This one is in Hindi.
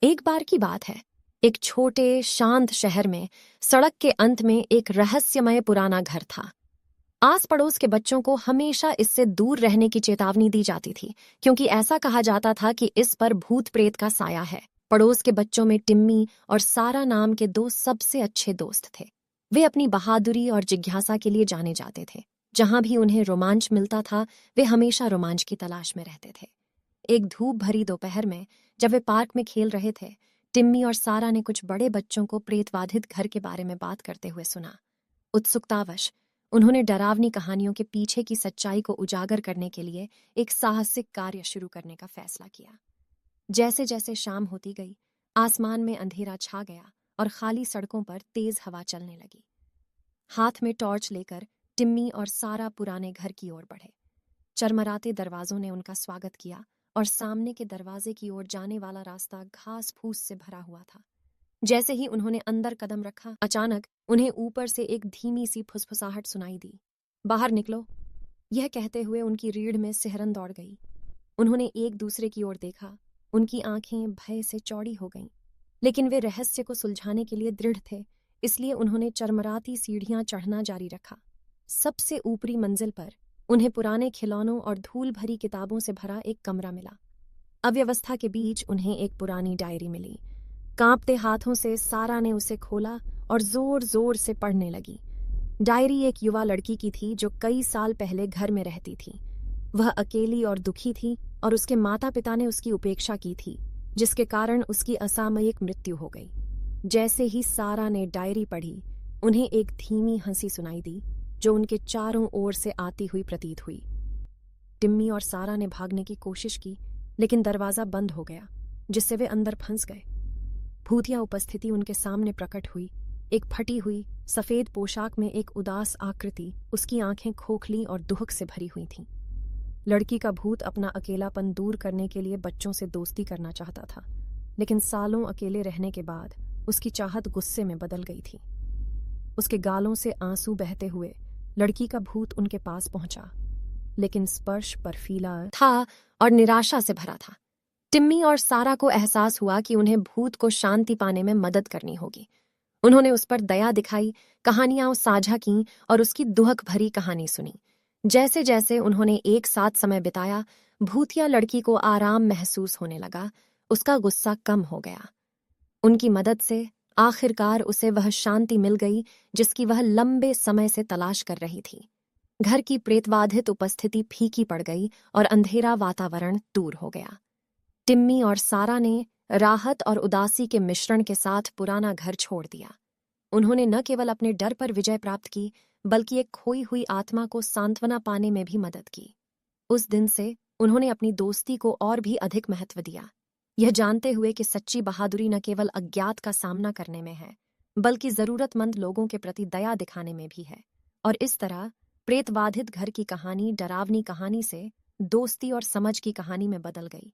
एक बार की बात है। एक छोटे शांत शहर में सड़क के अंत में एक रहस्यमय पुराना घर था। आस पड़ोस के बच्चों को हमेशा इससे दूर रहने की चेतावनी दी जाती थी, क्योंकि ऐसा कहा जाता था कि इस पर भूत प्रेत का साया है। पड़ोस के बच्चों में टिम्मी और सारा नाम के दो सबसे अच्छे दोस्त थे। वे अपनी बहादुरी और जिज्ञासा के लिए जाने जाते थे। जहां भी उन्हें रोमांच मिलता था, वे हमेशा रोमांच की तलाश में रहते थे। एक धूप भरी दोपहर में जब वे पार्क में खेल रहे थे, टिम्मी और सारा ने कुछ बड़े बच्चों को प्रेतबाधित घर के बारे में बात करते हुए सुना। उत्सुकतावश उन्होंने डरावनी कहानियों के पीछे की सच्चाई को उजागर करने के लिए एक साहसिक कार्य शुरू करने का फैसला किया। जैसे जैसे शाम होती गई, आसमान में अंधेरा छा गया और खाली सड़कों पर तेज हवा चलने लगी। हाथ में टॉर्च लेकर टिम्मी और सारा पुराने घर की ओर बढ़े। चरमराते दरवाजों ने उनका स्वागत किया और सामने के दरवाजे की ओर जाने वाला रास्ता घास फूस से भरा हुआ था। जैसे ही उन्होंने अंदर कदम रखा, अचानक उन्हें ऊपर से एक धीमी सी फुसफुसाहट सुनाई दी। बाहर निकलो। यह कहते हुए उनकी रीढ़ में सिहरन दौड़ गई। उन्होंने एक दूसरे की ओर देखा। उनकी आंखें भय से चौड़ी हो गईं, लेकिन वे रहस्य को सुलझाने के लिए दृढ़ थे, इसलिए उन्होंने चरमराती सीढ़ियां चढ़ना जारी रखा। सबसे ऊपरी मंजिल पर उन्हें पुराने खिलौनों और धूल भरी किताबों से भरा एक कमरा मिला। अव्यवस्था के बीच उन्हें एक पुरानी डायरी मिली। कांपते हाथों से सारा ने उसे खोला और जोर जोर से पढ़ने लगी। डायरी एक युवा लड़की की थी जो कई साल पहले घर में रहती थी। वह अकेली और दुखी थी और उसके माता पिता ने उसकी उपेक्षा की थी, जिसके कारण उसकी असामयिक मृत्यु हो गई। जैसे ही सारा ने डायरी पढ़ी, उन्हें एक धीमी हंसी सुनाई दी जो उनके चारों ओर से आती हुई प्रतीत हुई। टिम्मी और सारा ने भागने की कोशिश की, लेकिन दरवाजा बंद हो गया, जिससे वे अंदर फंस गए। भूतिया उपस्थिति उनके सामने प्रकट हुई। एक फटी हुई सफेद पोशाक में एक उदास आकृति, उसकी आंखें खोखली और दुहक से भरी हुई थीं। लड़की का भूत अपना अकेलापन दूर करने के लिए बच्चों से दोस्ती करना चाहता था, लेकिन सालों अकेले रहने के बाद उसकी चाहत गुस्से में बदल गई थी। उसके गालों से आंसू बहते हुए लड़की का भूत उनके पास पहुंचा, लेकिन स्पर्श बर्फीला था और निराशा से भरा था। टिम्मी और सारा को एहसास हुआ कि उन्हें भूत को शांति पाने में मदद करनी होगी। उन्होंने उस पर दया दिखाई, कहानियां साझा की और उसकी दुहक भरी कहानी सुनी। जैसे जैसे उन्होंने एक साथ समय बिताया, भूतिया लड़की को आराम महसूस होने लगा। उसका गुस्सा कम हो गया। उनकी मदद से आखिरकार उसे वह शांति मिल गई जिसकी वह लंबे समय से तलाश कर रही थी। घर की प्रेतबाधित उपस्थिति फीकी पड़ गई और अंधेरा वातावरण दूर हो गया। टिम्मी और सारा ने राहत और उदासी के मिश्रण के साथ पुराना घर छोड़ दिया। उन्होंने न केवल अपने डर पर विजय प्राप्त की, बल्कि एक खोई हुई आत्मा को सांत्वना पाने में भी मदद की। उस दिन से उन्होंने अपनी दोस्ती को और भी अधिक महत्व दिया, यह जानते हुए कि सच्ची बहादुरी न केवल अज्ञात का सामना करने में है, बल्कि जरूरतमंद लोगों के प्रति दया दिखाने में भी है। और इस तरह प्रेतबाधित घर की कहानी डरावनी कहानी से दोस्ती और समझ की कहानी में बदल गई।